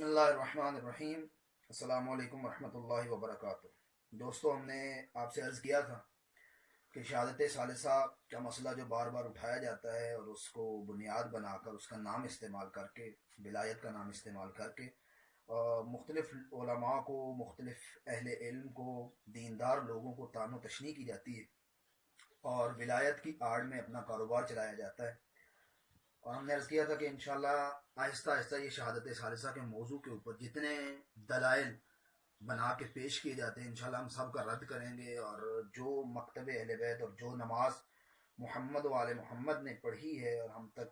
بسم اللہ الرحمن الرحیم۔ السلام علیکم ورحمۃ اللہ وبرکاتہ۔ دوستو، ہم نے آپ سے عرض کیا تھا کہ شہادت ثالثہ کا مسئلہ جو بار بار اٹھایا جاتا ہے اور اس کو بنیاد بنا کر اس کا نام استعمال کر کے، ولایت کا نام استعمال کر کے مختلف علماء کو، مختلف اہل علم کو، دیندار لوگوں کو طعن و تشنیع کی جاتی ہے اور ولایت کی آڑ میں اپنا کاروبار چلایا جاتا ہے۔ اور ہم نے عرض کیا تھا کہ انشاءاللہ آہستہ آہستہ یہ شہادت ثالثہ کے موضوع کے اوپر جتنے دلائل بنا کے پیش کیے جاتے ہیں انشاءاللہ ہم سب کا رد کریں گے، اور جو مکتب اہل بیت اور جو نماز محمد و آل محمد نے پڑھی ہے اور ہم تک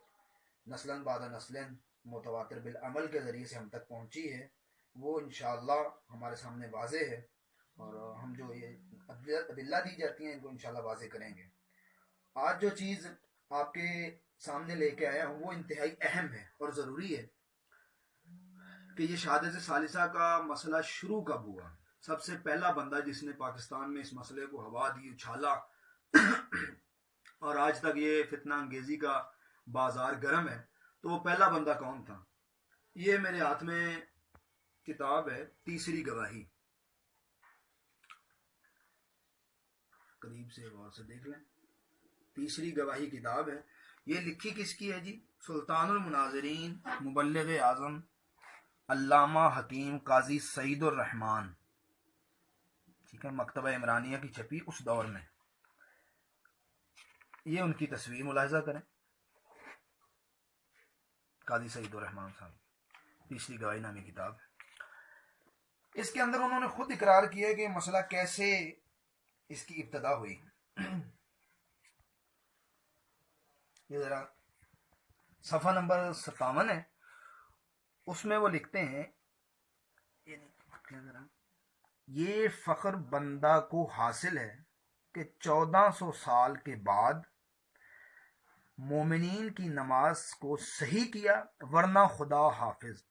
نسلاً بعد نسلاً متواتر بالعمل کے ذریعے سے ہم تک پہنچی ہے، وہ انشاءاللہ ہمارے سامنے واضح ہے، اور ہم جو یہ ادلہ دی جاتی ہیں ان کو انشاءاللہ واضح کریں گے۔ آج جو چیز آپ کے سامنے لے کے آیا ہوں وہ انتہائی اہم ہے اور ضروری ہے کہ یہ شہادت ثالثہ کا مسئلہ شروع کب ہوا۔ سب سے پہلا بندہ جس نے پاکستان میں اس مسئلے کو ہوا دی، اچھالا اور آج تک یہ فتنہ انگیزی کا بازار گرم ہے، تو وہ پہلا بندہ کون تھا؟ یہ میرے ہاتھ میں کتاب ہے تیسری گواہی، قریب سے غور سے دیکھ لیں، تیسری گواہی کتاب ہے۔ یہ لکھی کس کی ہے جی؟ سلطان المناظرین مبلغ اعظم علامہ حکیم قاضی سعید الرحمان، ٹھیک ہے، مکتبہ عمرانیہ کی چھپی اس دور میں۔ یہ ان کی تصویر ملاحظہ کریں، قاضی سعید الرحمان صاحب، تیسری گواہی نامی کتاب۔ اس کے اندر انہوں نے خود اقرار کیا کہ مسئلہ کیسے اس کی ابتدا ہوئی۔ یہ ذرا صفحہ نمبر 57 ہے، اس میں وہ لکھتے ہیں، یہ فخر بندہ کو حاصل ہے کہ 1400 سال کے بعد مومنین کی نماز کو صحیح کیا، ورنہ خدا حافظ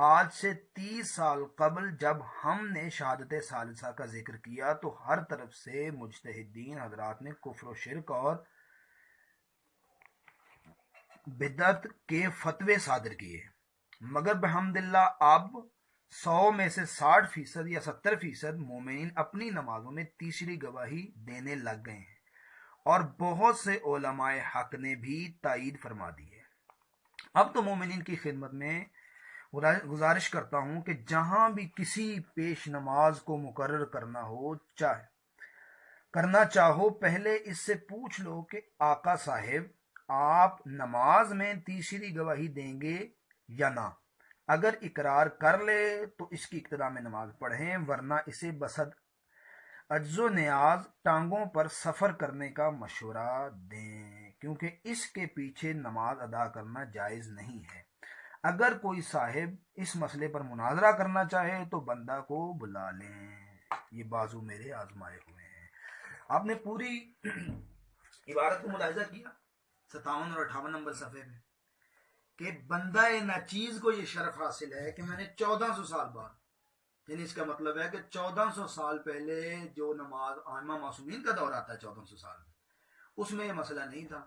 آج سے 30 سال قبل جب ہم نے شہادت ثالثہ کا ذکر کیا تو ہر طرف سے مجتہدین حضرات نے کفر و شرک اور بدعت کے فتوے صادر کیے، مگر بحمداللہ اب 100 میں سے 60% یا 70% مومنین اپنی نمازوں میں تیسری گواہی دینے لگ گئے ہیں، اور بہت سے علماء حق نے بھی تائید فرما دی ہے۔ اب تو مومنین کی خدمت میں گزارش کرتا ہوں کہ جہاں بھی کسی پیش نماز کو مقرر کرنا چاہو پہلے اس سے پوچھ لو کہ آقا صاحب آپ نماز میں تیسری گواہی دیں گے یا نہ۔ اگر اقرار کر لے تو اس کی ابتدا میں نماز پڑھیں، ورنہ اسے بسد عجز و نیاز ٹانگوں پر سفر کرنے کا مشورہ دیں، کیونکہ اس کے پیچھے نماز ادا کرنا جائز نہیں ہے۔ اگر کوئی صاحب اس مسئلے پر مناظرہ کرنا چاہے تو بندہ کو بلا لیں، یہ بازو میرے آزمائے ہوئے ہیں۔ آپ نے پوری عبارت کو ملاحظہ کیا 57 اور 58 نمبر صفحے میں کہ بندہ ناچیز کو یہ شرف حاصل ہے کہ میں نے 1400 سال بعد، یعنی اس کا مطلب ہے کہ 1400 سال پہلے جو نماز ائمہ معصومین کا دور آتا ہے 1400 سال میں، اس میں یہ مسئلہ نہیں تھا۔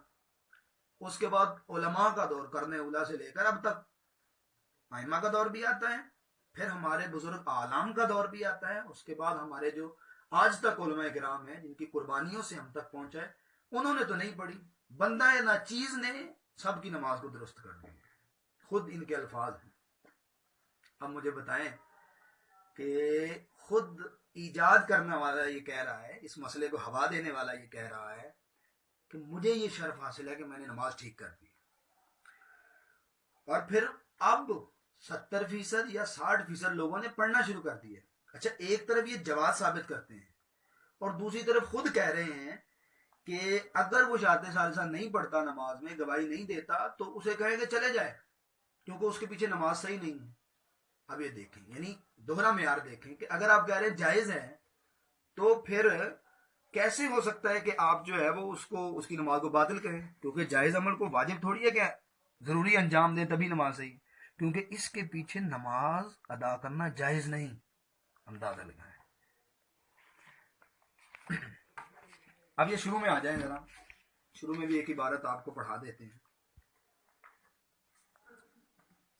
اس کے بعد علماء کا دور، قرن اولیٰ سے لے کر اب تک ائمہ کا دور بھی آتا ہے، پھر ہمارے بزرگ اعلام کا دور بھی آتا ہے، اس کے بعد ہمارے جو آج تک علماء کرام ہیں جن کی قربانیوں سے ہم تک پہنچا ہے، انہوں نے تو نہیں پڑھی، بندہ ناچیز نے سب کی نماز کو درست کر دی، خود ان کے الفاظ ہیں۔ اب مجھے بتائیں کہ خود ایجاد کرنے والا یہ کہہ رہا ہے، اس مسئلے کو ہوا دینے والا یہ کہہ رہا ہے کہ مجھے یہ شرف حاصل ہے کہ میں نے نماز ٹھیک کر دی، اور پھر اب 70% یا 60% لوگوں نے پڑھنا شروع کر دیا۔ اچھا، ایک طرف یہ جواز ثابت کرتے ہیں اور دوسری طرف خود کہہ رہے ہیں کہ اگر وہ شہادت ثالثہ نہیں پڑھتا، نماز میں گواہی نہیں دیتا، تو اسے کہیں گے چلے جائے، کیونکہ اس کے پیچھے نماز صحیح نہیں ہے۔ اب یہ دیکھیں، یعنی دوہرا معیار دیکھیں کہ اگر آپ کہہ رہے ہیں جائز ہے تو پھر کیسے ہو سکتا ہے کہ آپ جو ہے وہ اس کی نماز کو باطل کریں؟ کیونکہ جائز عمل کو واجب تھوڑی ہے کہ ضروری انجام دیں تبھی نماز صحیح، کیونکہ اس کے پیچھے نماز ادا کرنا جائز نہیں۔ اندازہ لگائیں۔ اب یہ شروع میں آ جائیں، ذرا شروع میں بھی ایک عبارت آپ کو پڑھا دیتے ہیں۔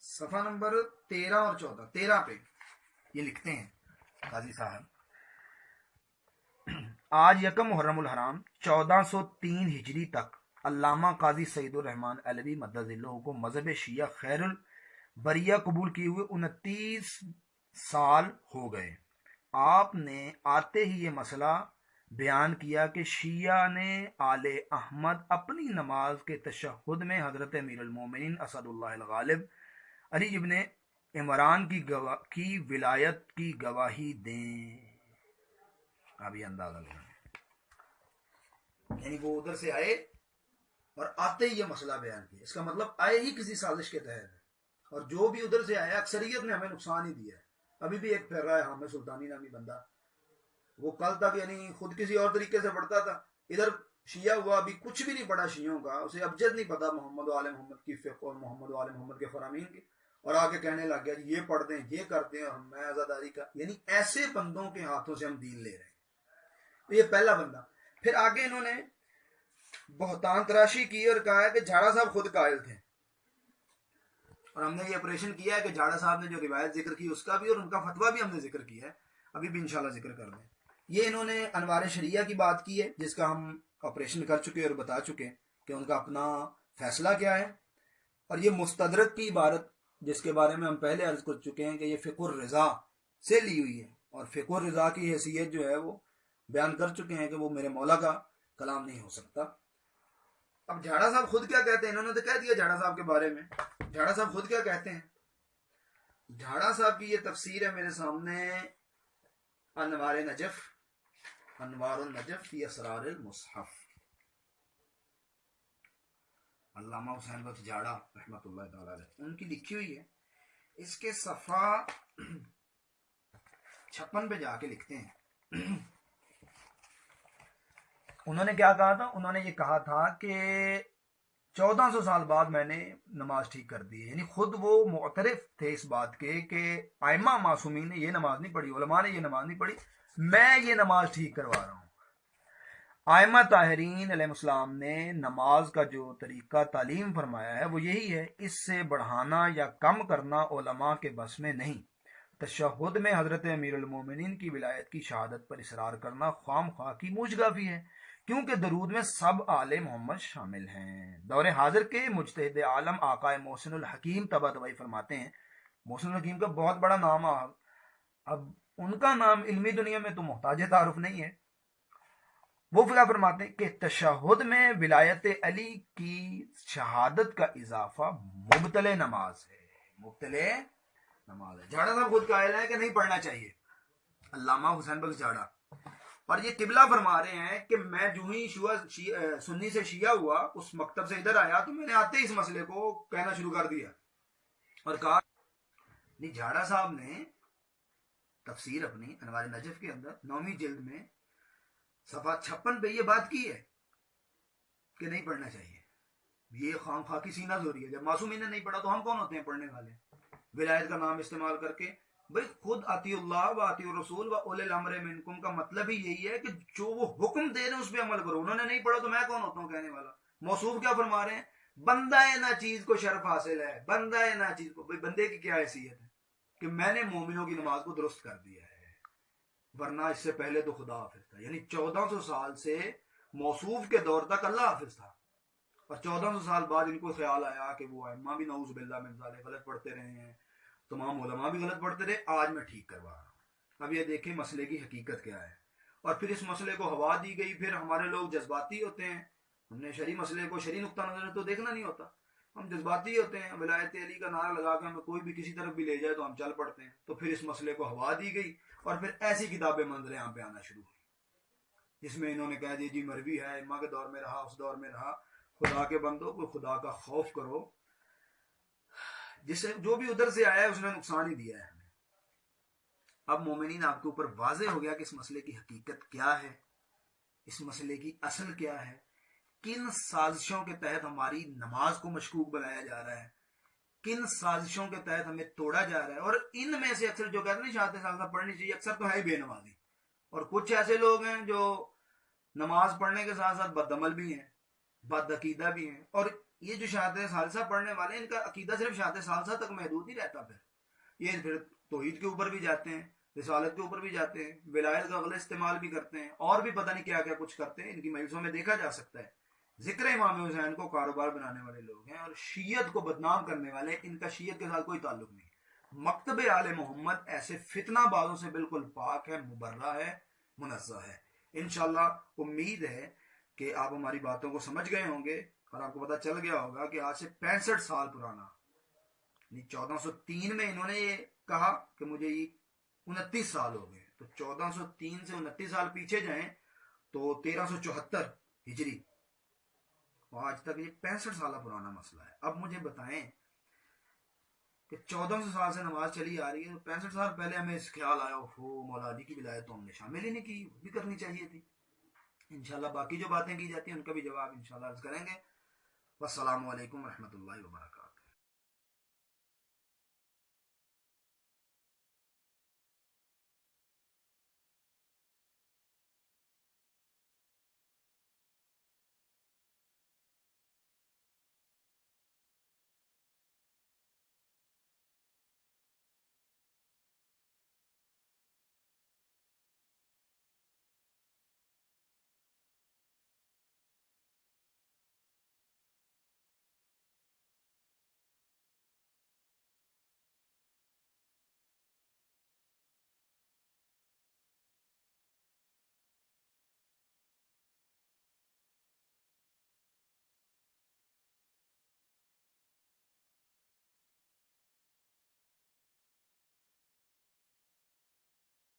صفحہ نمبر 13 اور 14. 13 پہ یہ لکھتے ہیں قاضی صاحب، آج یکم محرم الحرام 1403 ہجری تک علامہ قاضی سعید الرحمن علوی مدد اللہ کو مذہب شیعہ خیر البریہ قبول کیے ہوئے 29 سال ہو گئے. آپ نے آتے ہی یہ مسئلہ بیان کیا کہ شیعہ نے آل احمد اپنی نماز کے تشہد میں حضرت امیر المومنین اسد اللہ الغالب علی ابن عمران کی ولایت کی گواہی دیں. ابھی اندازہ لگانا، یعنی وہ ادھر سے آئے اور آتے ہی یہ مسئلہ بیان کیا. اس کا مطلب آئے ہی کسی سازش کے تحت ہے، اور جو بھی ادھر سے آیا اکثریت نے ہمیں نقصان ہی دیا ہے. ابھی بھی ایک پھر رہا ہے حامد سلطانی نامی بندہ، وہ کل تک یعنی خود کسی اور طریقے سے پڑھتا تھا، ادھر شیعہ ہوا، ابھی کچھ بھی نہیں پڑھا شیعوں کا، اسے ابجد نہیں پتا محمد و آل محمد کی فقہ اور محمد و آل محمد کے فرامین کی، اور آگے کہنے لگ گیا یہ پڑھ دیں یہ کرتے ہیں اور میں آزاداری کا. یعنی ایسے بندوں کے ہاتھوں سے ہم دین لے رہے ہیں. تو یہ پہلا بندہ. پھر آگے انہوں نے بہتان تراشی کی اور کہا ہے کہ جھاڑا صاحب خود قائل تھے، اور ہم نے یہ آپریشن کیا ہے کہ جھاڑا صاحب نے جو روایت ذکر کی اس کا بھی اور ان کا فتویٰ بھی ہم نے ذکر کیا ہے، ابھی بھی انشاءاللہ ذکر کر دیں. یہ انہوں نے انوار شریعہ کی بات کی ہے جس کا ہم آپریشن کر چکے اور بتا چکے کہ ان کا اپنا فیصلہ کیا ہے. اور یہ مستدرک کی عبارت جس کے بارے میں ہم پہلے عرض کر چکے ہیں کہ یہ فقہ الرضا سے لی ہوئی ہے، اور فقہ الرضا کی حیثیت جو ہے وہ بیان کر چکے ہیں کہ وہ میرے مولا کا کلام نہیں ہو سکتا. اب جھاڑا صاحب خود کیا کہتے ہیں، انہوں نے تو کہہ دیا جھاڑا صاحب کے بارے میں. جھاڑا صاحب خود کیا کہتے ہیں؟ جھاڑا صاحب کی یہ تفسیر ہے میرے سامنے، انوار نجف، انوار النجف فی اسرار المصحف، علامہ حسین بخش جھاڑا رحمۃ اللہ تعالی علیہ، ان کی لکھی ہوئی ہے. اس کے صفحہ 56 پہ جا کے لکھتے ہیں انہوں نے کیا کہا تھا. انہوں نے یہ کہا تھا کہ 1400 سال بعد میں نے نماز ٹھیک کر دی ہے. یعنی خود وہ معترف تھے اس بات کے کہ ائمہ معصومین نے یہ نماز نہیں پڑھی، علماء نے یہ نماز نہیں پڑھی، میں یہ نماز ٹھیک کروا رہا ہوں. ائمہ طاہرین علیہ السلام نے نماز کا جو طریقہ تعلیم فرمایا ہے وہ یہی ہے، اس سے بڑھانا یا کم کرنا علماء کے بس میں نہیں. تشہد میں حضرت امیر المومنین کی ولایت کی شہادت پر اصرار کرنا خام خواہ کی موجگافی ہے، کیونکہ درود میں سب آل محمد شامل ہیں. دور حاضر کے مجتہد عالم آقا محسن الحکیم طباطبائی فرماتے ہیں، محسن الحکیم کا بہت بڑا نام ہے، اب ان کا نام علمی دنیا میں تو محتاج تعارف نہیں ہے. وہ فلا فرماتے ہیں کہ تشہد میں ولایت علی کی شہادت کا اضافہ مبتلِ نماز ہے، مبتلِ نماز ہے. جھاڑا صاحب خود قائل ہے کہ نہیں پڑھنا چاہیے، علامہ حسین بخش جھاڑا. اور یہ قبلہ فرما رہے ہیں کہ میں جو ہی سنی سے شیعہ ہوا، اس مکتب سے ادھر آیا تو میں نے آتے اس مسئلے کو کہنا شروع کر دیا اور کہا نہیں. جھاڑا صاحب نے تفسیر اپنی انوار نجف کے اندر 9ویں جلد میں صفحہ 56 پہ یہ بات کی ہے کہ نہیں پڑھنا چاہیے. یہ خام خواہ کی سینہ زوری ہے. جب معصومین نے نہیں پڑھا تو ہم کون ہوتے ہیں پڑھنے والے؟ ولایت کا نام استعمال کر کے بھئی خود آتی اللہ و آتی الرسول و اولی الامر منکم کا مطلب ہی یہی ہے کہ جو وہ حکم دے رہے ہیں اس پہ عمل کرو. انہوں نے نہیں پڑھا تو میں کون ہوتا ہوں کہنے والا؟ موصوف کیا فرما رہے ہیں؟ بندہ نا چیز کو شرف حاصل ہے، بندہ نا چیز کو. بھئی بندے کی کیا حیثیت ہے کہ میں نے مومنوں کی نماز کو درست کر دیا ہے، ورنہ اس سے پہلے تو خدا حافظ تھا. یعنی 1400 سال سے موصوف کے دور تک اللہ حافظ تھا، اور 1400 سال بعد ان کو خیال آیا کہ وہ ائمہ بھی نعوذ باللہ من ذالک غلط پڑھتے رہے ہیں، تمام علماء بھی غلط پڑھتے رہے، آج میں ٹھیک کروا رہا ہوں. اب یہ دیکھیں مسئلے کی حقیقت کیا ہے. اور پھر اس مسئلے کو ہوا دی گئی. پھر ہمارے لوگ جذباتی ہوتے ہیں، ہم نے شرعی مسئلے کو شرعی نقطہ نظر تو دیکھنا نہیں ہوتا، ہم جذباتی ہوتے ہیں. ولایت علی کا نعرہ لگا کے ہمیں کوئی بھی کسی طرف بھی لے جائے تو ہم چل پڑتے ہیں. تو پھر اس مسئلے کو ہوا دی گئی اور پھر ایسی کتابیں منظر یہاں پہ آنا شروع ہوئی جس میں انہوں نے کہہ دیا جی مروی ہے، امہ کے دور میں رہا، اس دور میں رہا. خدا کے بندو کو خدا کا خوف کرو، جسے جو بھی ادھر سے آیا ہے اس نے نقصان ہی دیا ہے ہمیں. اب مومنین آپ کے اوپر واضح ہو گیا کہ اس مسئلے کی حقیقت کیا ہے، اس مسئلے کی اصل کیا ہے، کن سازشوں کے تحت ہماری نماز کو مشکوک بنایا جا رہا ہے، کن سازشوں کے تحت ہمیں توڑا جا رہا ہے. اور ان میں سے اکثر جو کہتے ہیں شہادت سالسہ پڑھنی چاہیے، اکثر تو ہے ہی بے نمازی، اور کچھ ایسے لوگ ہیں جو نماز پڑھنے کے ساتھ ساتھ بد عمل بھی ہیں، بد عقیدہ بھی ہیں. اور یہ جو شہادت ثالثہ پڑھنے والے ہیں ان کا عقیدہ صرف شہادت ثالثہ تک محدود نہیں رہتا، یہ پھر توحید کے اوپر بھی جاتے ہیں، رسالت کے اوپر بھی جاتے ہیں، ولایت کا غلط استعمال بھی کرتے ہیں، اور بھی پتہ نہیں کیا کیا کچھ کرتے ہیں. ان کی مجلسوں میں دیکھا جا سکتا ہے. ذکر امام حسین کو کاروبار بنانے والے لوگ ہیں، اور شیعت کو بدنام کرنے والے. ان کا شیعت کے ساتھ کوئی تعلق نہیں. مکتب آل محمد ایسے فتنہ بازوں سے بالکل پاک ہے، مبرہ ہے، منزہ ہے. انشاءاللہ امید ہے کہ آپ ہماری باتوں کو سمجھ گئے ہوں گے، اور آپ کو پتہ چل گیا ہوگا کہ آج سے 65 سال پرانا، یعنی 1403 میں انہوں نے یہ کہا کہ مجھے یہ 29 سال ہو گئے، تو 1403 سے 29 سال پیچھے جائیں تو 1374 ہجری، اور آج تک یہ 65 سالہ پرانا مسئلہ ہے. اب مجھے بتائیں کہ 1400 سال سے نماز چلی آ رہی ہے، 65 سال پہلے ہمیں اس خیال آیا ہو مولا علی کی ولایت تو ہم نے شامل ہی نہیں کی، بھی کرنی چاہیے تھی. انشاءاللہ باقی جو باتیں کی جاتی ہیں ان کا بھی جواب انشاءاللہ عرض کریں گے. والسلام علیکم ورحمۃ اللہ وبرکاتہ.